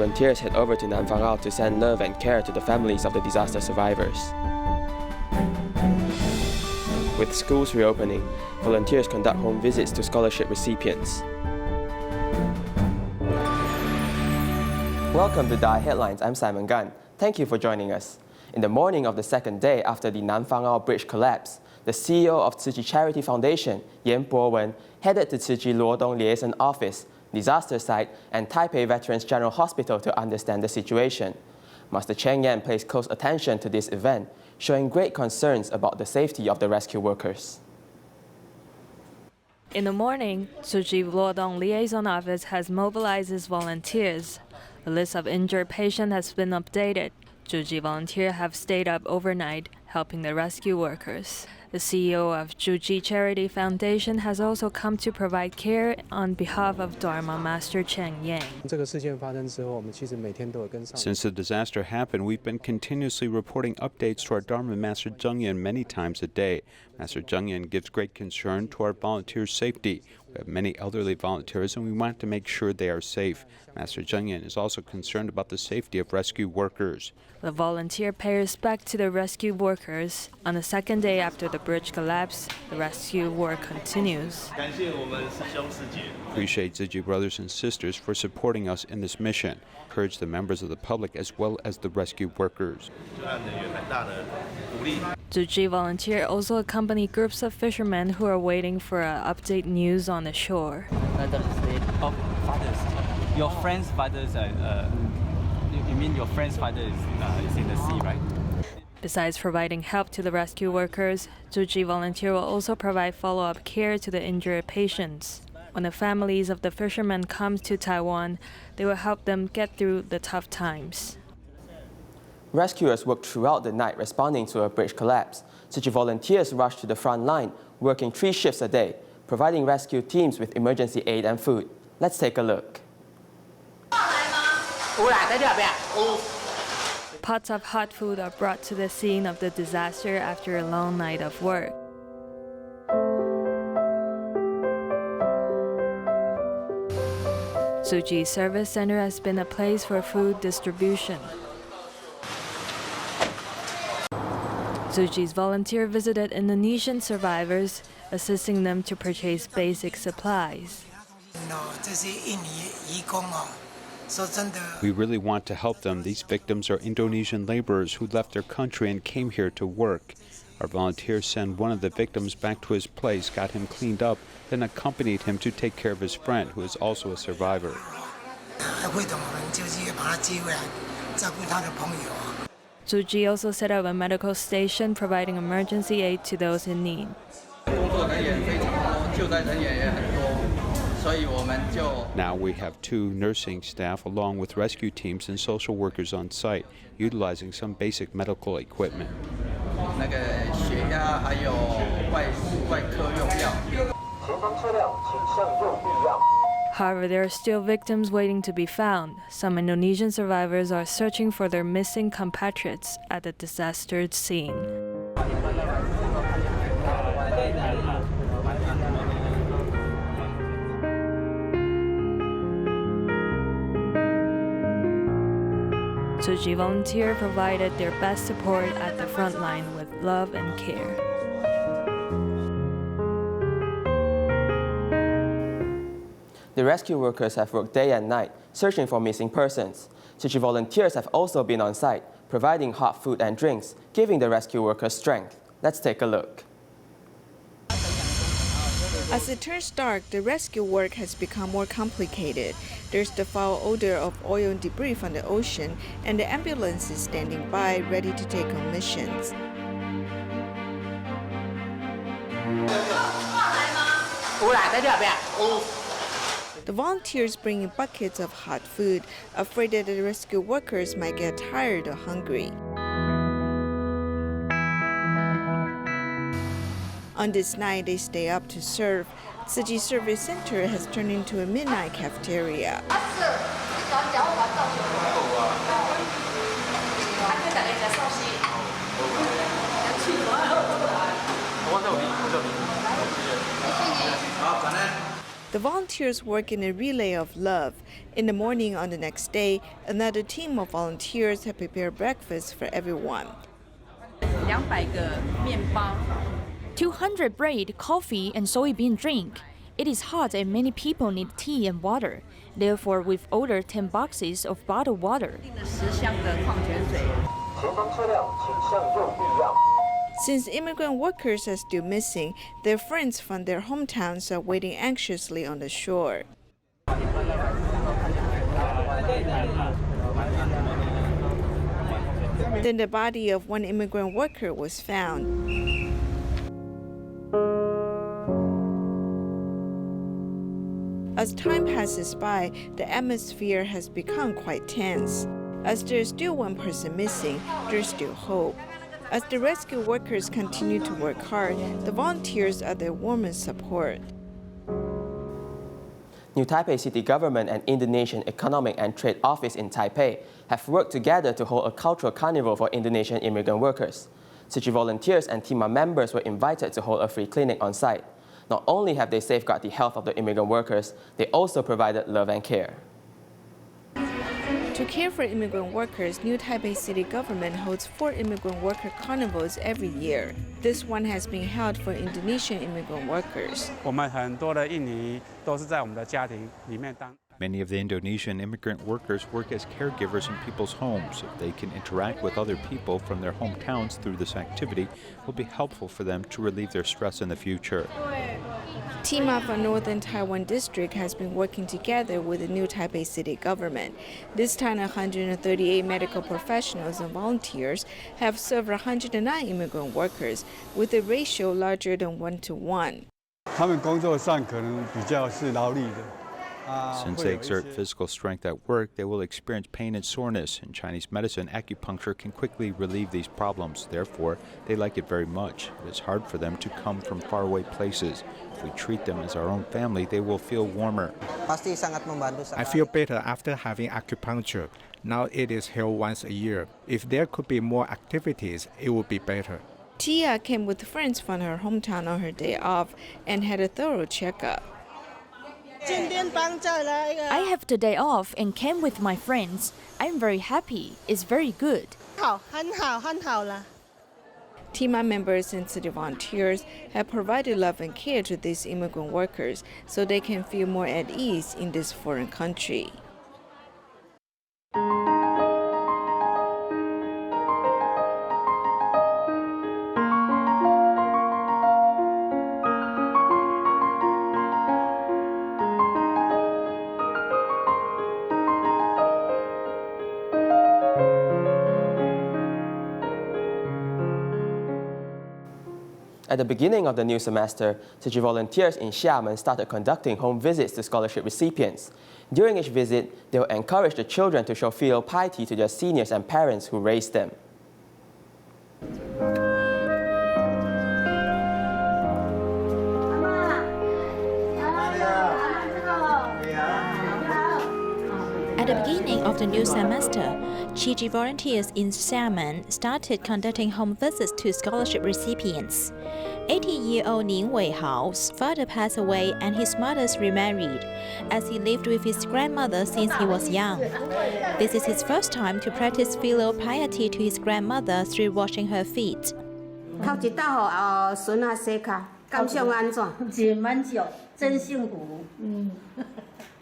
volunteers head over to Nanfangao to send love and care to the families of the disaster survivors. With schools reopening, volunteers conduct home visits to scholarship recipients. Welcome to DaAi Headlines. I'm Simon Gan. Thank you for joining us. In the morning of the second day after the Nanfangao Bridge collapse, the CEO of Tzu Chi Charity Foundation, Bowen, headed to Tzu Chi Luodong liaison office, disaster site, and Taipei Veterans General Hospital to understand the situation. Master Cheng Yen placed close attention to this event, showing great concerns about the safety of the rescue workers. In the morning, Tzu Chi Luodong liaison office has mobilized its volunteers. The list of injured patients has been updated. Tzu Chi volunteers have stayed up overnight, helping the rescue workers. The CEO of Tzu Chi Charity Foundation has also come to provide care on behalf of Dharma Master Cheng Yen. Since the disaster happened, we've been continuously reporting updates to our Dharma Master Cheng Yen many times a day. Master Cheng Yen gives great concern to our volunteers' safety. We have many elderly volunteers and we want to make sure they are safe. Master Cheng Yen is also concerned about the safety of rescue workers. The volunteer pay respect to the rescue workers. On the second day after the bridge collapse, the rescue work continues. Appreciate Tzu Chi brothers and sisters for supporting us in this mission. Encourage the members of the public as well as the rescue workers. Tzu Chi volunteers also accompany groups of fishermen who are waiting for update news on the shore. Your friend's father you mean your friend's father is in the sea, right? Besides providing help to the rescue workers, Tzu Chi volunteers will also provide follow-up care to the injured patients. When the families of the fishermen come to Taiwan, they will help them get through the tough times. Rescuers worked throughout the night responding to a bridge collapse. Tzu Chi volunteers rushed to the front line, working 3 shifts a day, providing rescue teams with emergency aid and food. Let's take a look. Pots of hot food are brought to the scene of the disaster after a long night of work. Tzu Chi Service Center has been a place for food distribution. Tzu Chi's volunteer visited Indonesian survivors, assisting them to purchase basic supplies. We really want to help them. These victims are Indonesian laborers who left their country and came here to work. Our volunteers sent one of the victims back to his place, got him cleaned up, then accompanied him to take care of his friend, who is also a survivor. Tzu Chi also set up a medical station providing emergency aid to those in need. Now we have 2 nursing staff along with rescue teams and social workers on site, utilizing some basic medical equipment. However, there are still victims waiting to be found. Some Indonesian survivors are searching for their missing compatriots at the disaster scene. Tzu Chi volunteers provided their best support at the front line with love and care. The rescue workers have worked day and night, searching for missing persons. Tzu Chi volunteers have also been on site, providing hot food and drinks, giving the rescue workers strength. Let's take a look. As it turns dark, the rescue work has become more complicated. There's the foul odor of oil and debris from the ocean, and the ambulance is standing by, ready to take on missions. The volunteers bring in buckets of hot food, afraid that the rescue workers might get tired or hungry. On this night, they stay up to serve. Tzu Chi Service Center has turned into a midnight cafeteria. The volunteers work in a relay of love. In the morning on the next day, another team of volunteers have prepared breakfast for everyone. 200个面包 200 bread, coffee, and soybean drink. It is hot and many people need tea and water. Therefore, we've ordered 10 boxes of bottled water. 10箱的矿泉水 Since immigrant workers are still missing, their friends from their hometowns are waiting anxiously on the shore. Then the body of one immigrant worker was found. As time passes by, the atmosphere has become quite tense. As there's still one person missing, there's still hope. As the rescue workers continue to work hard, the volunteers are their warmest support. New Taipei City Government and Indonesian Economic and Trade Office in Taipei have worked together to hold a cultural carnival for Indonesian immigrant workers. Tzu Chi volunteers and TIMA members were invited to hold a free clinic on site. Not only have they safeguarded the health of the immigrant workers, they also provided love and care. To care for immigrant workers, New Taipei City Government holds 4 immigrant worker carnivals every year. This one has been held for Indonesian immigrant workers. 我们很多的印尼都是在我们的家庭里面当。 Many of the Indonesian immigrant workers work as caregivers in people's homes. If they can interact with other people from their hometowns through this activity, it will be helpful for them to relieve their stress in the future. TIMA from Northern Taiwan District has been working together with the New Taipei City Government. This time, 138 medical professionals and volunteers have served 109 immigrant workers, with a ratio larger than 1:1. 他们工作上可能比较是劳力的。 Since they exert physical strength at work, they will experience pain and soreness. In Chinese medicine, acupuncture can quickly relieve these problems. Therefore, they like it very much. It is hard for them to come from faraway places. If we treat them as our own family, they will feel warmer. I feel better after having acupuncture. Now it is held once a year. If there could be more activities, it would be better. Tia came with friends from her hometown on her day off and had a thorough checkup. I have the day off and came with my friends. I'm very happy. It's very good. TIMA members and city volunteers have provided love and care to these immigrant workers so they can feel more at ease in this foreign country. At the beginning of the new semester, Tzu Chi volunteers in Xiamen started conducting home visits to scholarship recipients. During each visit, they will encourage the children to show filial piety to their seniors and parents who raised them. At the beginning of the new semester, Tzu Chi volunteers in Xiamen started conducting home visits to scholarship recipients. 80-year-old Ning Weihao's father passed away and his mother's remarried, as he lived with his grandmother since he was young. This is his first time to practice filial piety to his grandmother through washing her feet. 头一道互孙仔洗脚，感想安怎？真满足，真幸福。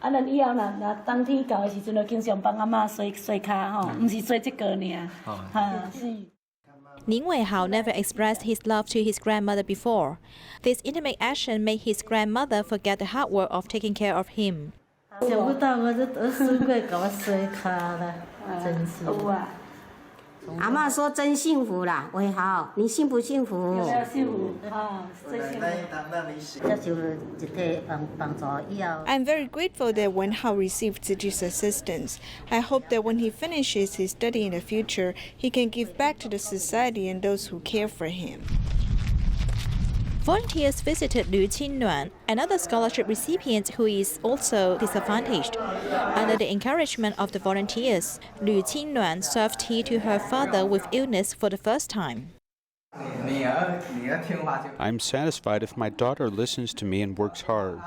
咱以后若冬天到的时阵，就经常帮阿嬷洗脚吼，唔是洗这个尔。是。 Ning Weihao never expressed his love to his grandmother before. This intimate action made his grandmother forget the hard work of taking care of him. 想不到我这孙过给我洗脚了，真是。有啊。阿嬷说真幸福啦，伟豪，你幸不幸福？幸福啊，最幸福。这就是一个帮助以后。 I'm very grateful that Wen Hao received Tzu Chi's assistance. I hope that when he finishes his study in the future, he can give back to the society and those who care for him. Volunteers visited Liu Qingnuan, another scholarship recipient who is also disadvantaged. Under the encouragement of the volunteers, Liu Qingnuan served tea to her father with illness for the first time. I'm satisfied if my daughter listens to me and works hard.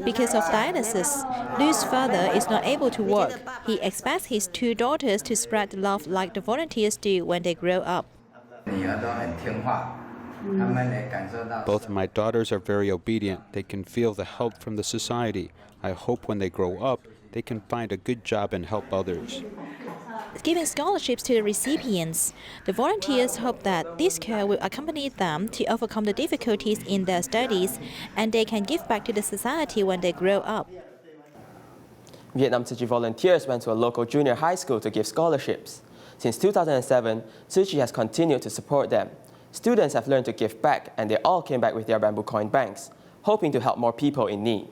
Because of dialysis, Lu's father is not able to work. He expects his two daughters to spread love like the volunteers do when they grow up. Both of my daughters are very obedient. They can feel the help from the society. I hope when they grow up, they can find a good job and help others. Giving scholarships to the recipients, the volunteers hope that this care will accompany them to overcome the difficulties in their studies and they can give back to the society when they grow up. Vietnam Tzu Chi volunteers went to a local junior high school to give scholarships. Since 2007, Tzu Chi has continued to support them. Students have learned to give back and they all came back with their bamboo coin banks, hoping to help more people in need.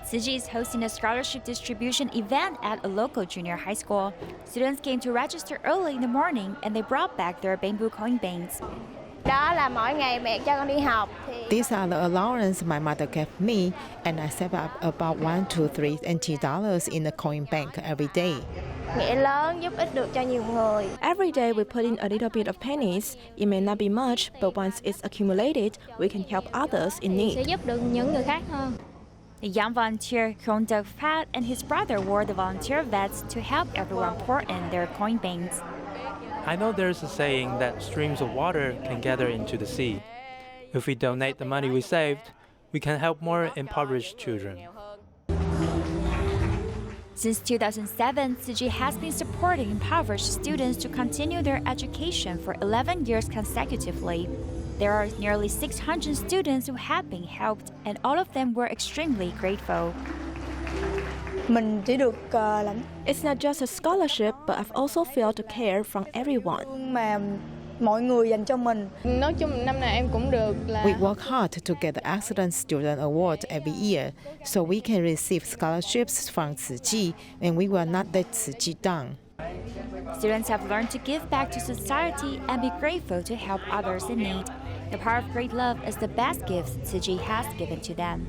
Tzu Chi is hosting a scholarship distribution event at a local junior high school. Students came to register early in the morning and they brought back their bamboo coin banks. These are the allowance my mother gave me, and I save up about $1 to $3 NT in the coin bank every day. Every day we put in a little bit of pennies. It may not be much, but once it's accumulated, we can help others in need. A young volunteer, Hyun Duk Pat, and his brother wore the volunteer vets to help everyone pour in their coin banks. I know there's a saying that streams of water can gather into the sea. If we donate the money we saved, we can help more impoverished children. Since 2007, Tzu Chi has been supporting impoverished students to continue their education for 11 years consecutively. There are nearly 600 students who have been helped, and all of them were extremely grateful. It's not just a scholarship, but I've also felt the care from everyone. We work hard to get the Excellent Student Award every year, so we can receive scholarships from Tzu Chi, and we will not let Tzu Chi down. Students have learned to give back to society and be grateful to help others in need. The power of great love is the best gift Tzu Chi has given to them.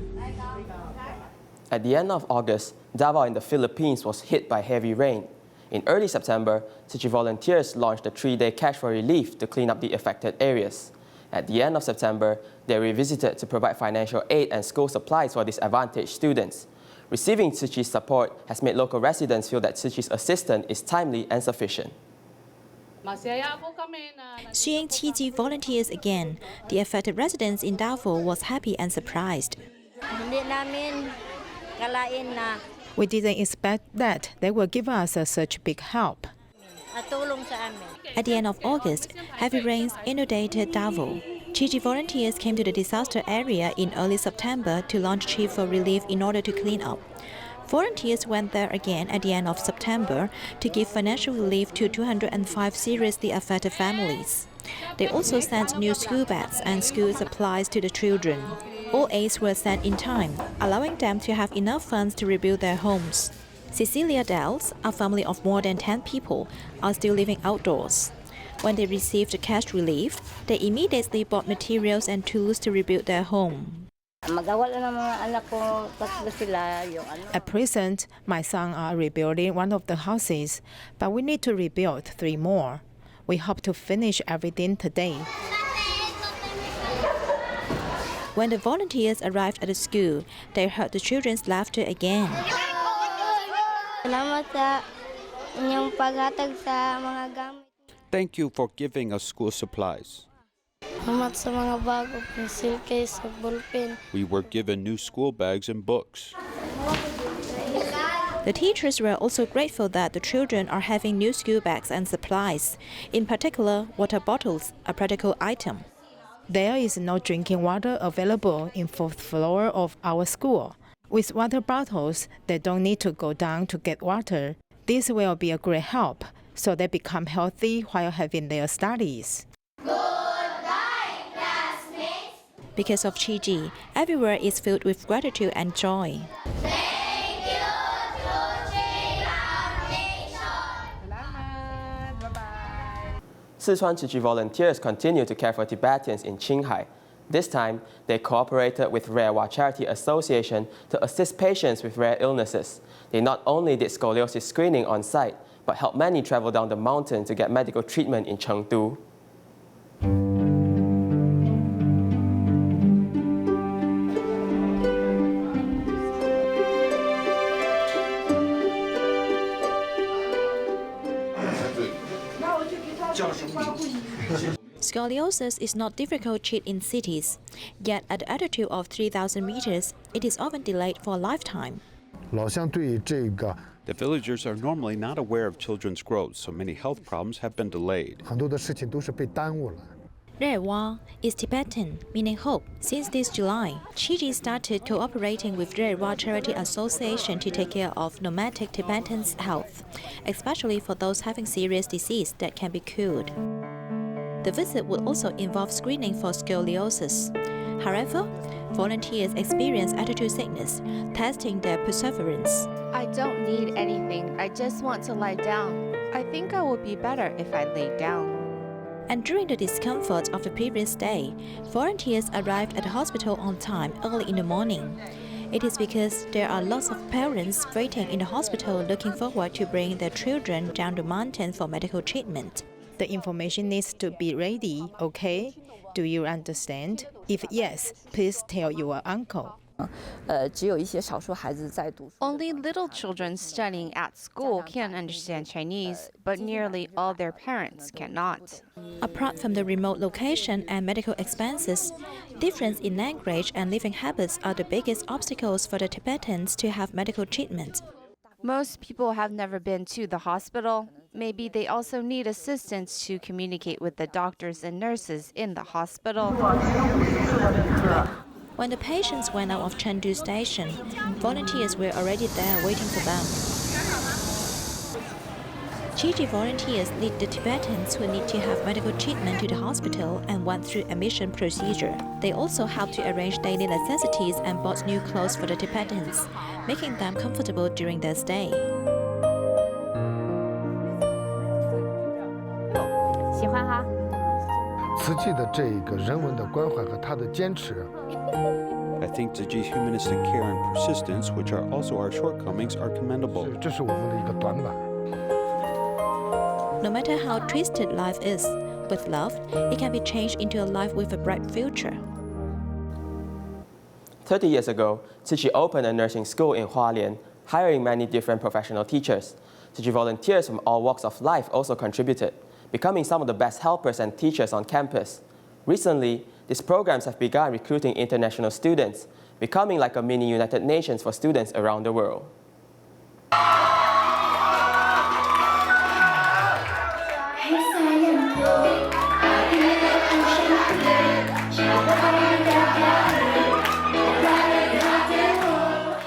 At the end of August, Davao in the Philippines was hit by heavy rain. In early September, Tzu Chi volunteers launched a 3-day cash for relief to clean up the affected areas. At the end of September, they revisited to provide financial aid and school supplies for disadvantaged students. Receiving Tzu Chi's support has made local residents feel that Tzu Chi's assistance is timely and sufficient. Seeing Tzu Chi volunteers again, the affected residents in Davao was happy and surprised. We didn't expect that they will give us such big help. At the end of August, heavy rains inundated Davao. Tzu Chi volunteers came to the disaster area in early September to launch Chief for relief in order to clean up. Volunteers went there again at the end of September to give financial relief to 205 seriously affected families. They also sent new school bags and school supplies to the children. All aids were sent in time, allowing them to have enough funds to rebuild their homes. Cecilia Dells, a family of more than 10 people, are still living outdoors. When they received the cash relief, they immediately bought materials and tools to rebuild their home. At present, my son are rebuilding one of the houses, but we need to rebuild 3 more. We hope to finish everything today. When the volunteers arrived at the school, they heard the children's laughter again. Thank you for giving us school supplies. We were given new school bags and books. The teachers were also grateful that the children are having new school bags and supplies, in particular water bottles, a practical item. There is no drinking water available in 4th floor of our school. With water bottles, they don't need to go down to get water. This will be a great help, so they become healthy while having their studies. Because of Tzu Chi, everywhere is filled with gratitude and joy. Sichuan Tzu Chi volunteers continue to care for Tibetans in Qinghai. This time, they cooperated with Rare Wa Charity Association to assist patients with rare illnesses. They not only did scoliosis screening on site, but helped many travel down the mountain to get medical treatment in Chengdu. Scoliosis is not difficult to treat in cities, yet at the altitude of 3,000 meters, it is often delayed for a lifetime. The villagers are normally not aware of children's growth, so many health problems have been delayed. Reiwa is Tibetan, meaning hope. Since this July, Tzu Chi started cooperating with Reiwa Charity Association to take care of nomadic Tibetans' health, especially for those having serious disease that can be cured. The visit would also involve screening for scoliosis. However, volunteers experience altitude sickness, testing their perseverance. I don't need anything. I just want to lie down. I think I would be better if I lay down. And during the discomfort of the previous day, volunteers arrived at the hospital on time early in the morning. It is because there are lots of parents waiting in the hospital looking forward to bring their children down the mountain for medical treatment. The information needs to be ready, okay? Do you understand? If yes, please tell your uncle. Only little children studying at school can understand Chinese, but nearly all their parents cannot. Apart from the remote location and medical expenses, difference in language and living habits are the biggest obstacles for the Tibetans to have medical treatment. Most people have never been to the hospital. Maybe they also need assistance to communicate with the doctors and nurses in the hospital. When the patients went out of Chengdu station, volunteers were already there waiting for them. Tzu Chi volunteers lead the Tibetans who need to have medical treatment to the hospital and went through admission procedure. They also help to arrange daily necessities and bought new clothes for the Tibetans, making them comfortable during their stay. I think Tzu Chi's humanistic care and persistence, which are also our shortcomings, are commendable. No matter how twisted life is, with love, it can be changed into a life with a bright future. 30 years ago, Tzu Chi opened a nursing school in Hualien, hiring many different professional teachers. Tzu Chi volunteers from all walks of life also contributed, becoming some of the best helpers and teachers on campus. Recently, these programs have begun recruiting international students, becoming like a mini United Nations for students around the world.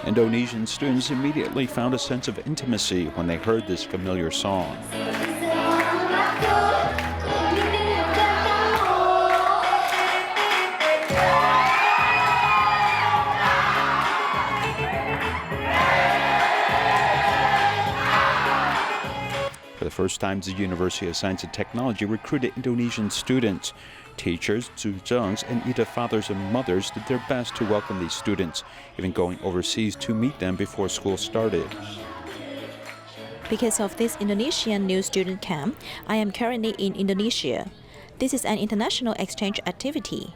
Indonesian students immediately found a sense of intimacy when they heard this familiar song. For the first time, the University of Science and Technology recruited Indonesian students. Teachers, Zhuzhengs, and Ida fathers and mothers did their best to welcome these students, even going overseas to meet them before school started. Because of this Indonesian new student camp, I am currently in Indonesia. This is an international exchange activity.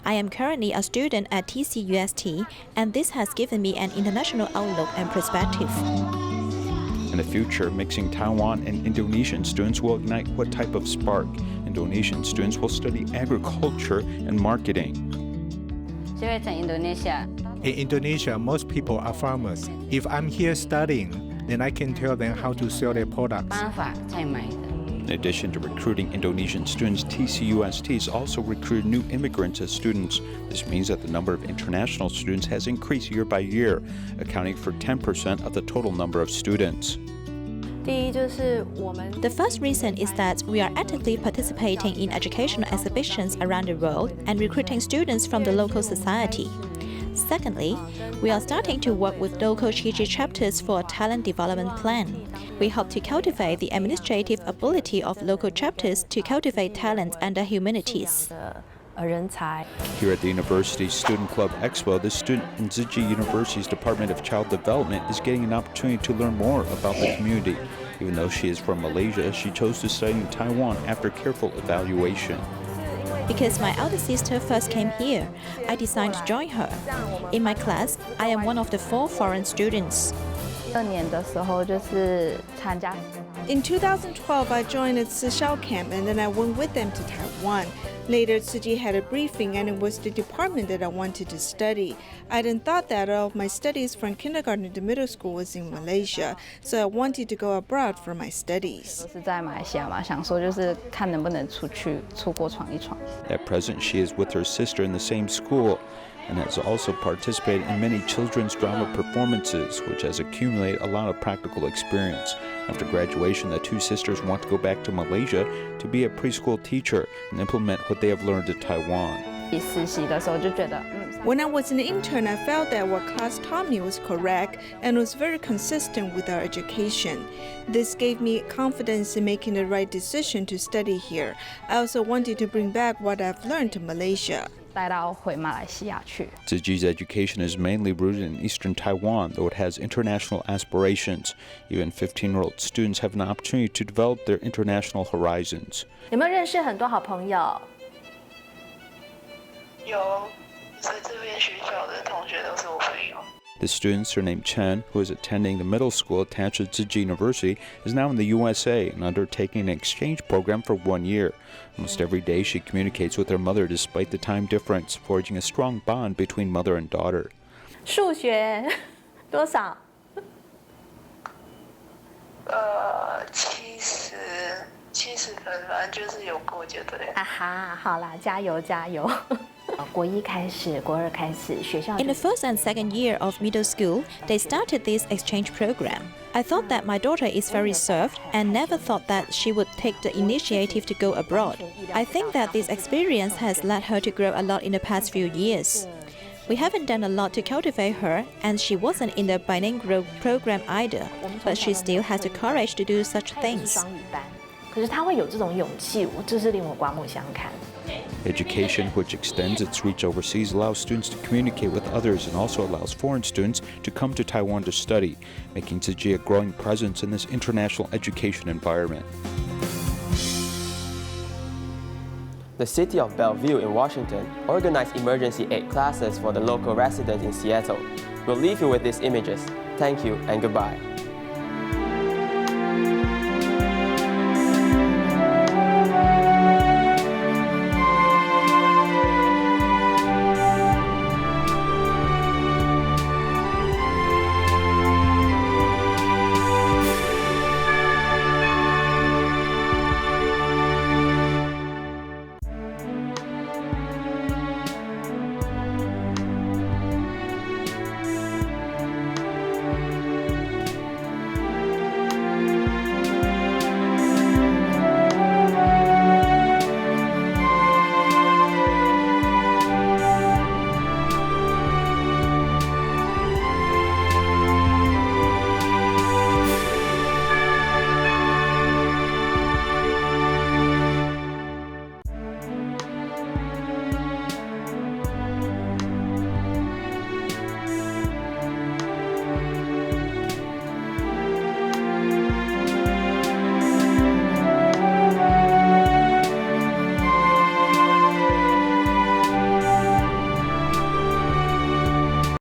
I am currently a student at TCUST, and this has given me an international outlook and perspective. In the future, mixing Taiwan and Indonesian students will ignite what type of spark? Indonesian students will study agriculture and marketing. In Indonesia, most people are farmers. If I'm here studying, then I can tell them how to sell their products. In addition to recruiting Indonesian students, TCUST has also recruited new immigrants as students. This means that the number of international students has increased year by year, accounting for 10% of the total number of students. The first reason is that we are actively participating in educational exhibitions around the world and recruiting students from the local society. Secondly, we are starting to work with local Tzu Chi chapters for a talent development plan. We hope to cultivate the administrative ability of local chapters to cultivate talent and their humanities. Here at the university's Student Club Expo, the student in Tzu Chi University's Department of Child Development is getting an opportunity to learn more about the community. Even though she is from Malaysia, she chose to study in Taiwan after careful evaluation. Because my elder sister first came here, I decided to join her. In my class, I am one of the 4 foreign students. In 2012, I joined a Tzu Chi camp and then I went with them to Taiwan. Later, Tzu Chi had a briefing and it was the department that I wanted to study. I didn't thought that all of my studies from kindergarten to middle school was in Malaysia, so I wanted to go abroad for my studies. At present, she is with her sister in the same school and has also participated in many children's drama performances, which has accumulated a lot of practical experience. After graduation, the 2 sisters want to go back to Malaysia to be a preschool teacher and implement what they have learned in Taiwan. When I was an intern, I felt that what class taught me was correct and was very consistent with our education. This gave me confidence in making the right decision to study here. I also wanted to bring back what I've learned to Malaysia. Tzu Chi's education is mainly rooted in eastern Taiwan, though it has international aspirations. Even 15-year-old students have an opportunity to develop their international horizons. 有没有认识很多好朋友？有，在这边学校的同学都是我朋友。 The students are named Chen, who is attending the middle school attached to Tzu Chi University, is now in the USA and undertaking an exchange program for 1 year. Almost every day she communicates with her mother despite the time difference, forging a strong bond between mother and daughter. 数学多少？70分，反正就是有过就对了。啊哈，好啦，加油加油！国1开始，国2开始，学校。 In the first and second year of middle school, they started this exchange program. I thought that my daughter is very reserved and never thought that she would take the initiative to go abroad. I think that this experience has led her to grow a lot in the past few years. We haven't done a lot to cultivate her, and she wasn't in the bilingual program either, but she still has the courage to do such things. 可是她会有这种勇气，这是令我刮目相看。 Education, which extends its reach overseas, allows students to communicate with others and also allows foreign students to come to Taiwan to study, making Tzu Chi a growing presence in this international education environment. The city of Bellevue in Washington organized emergency aid classes for the local residents in Seattle. We'll leave you with these images. Thank you and goodbye.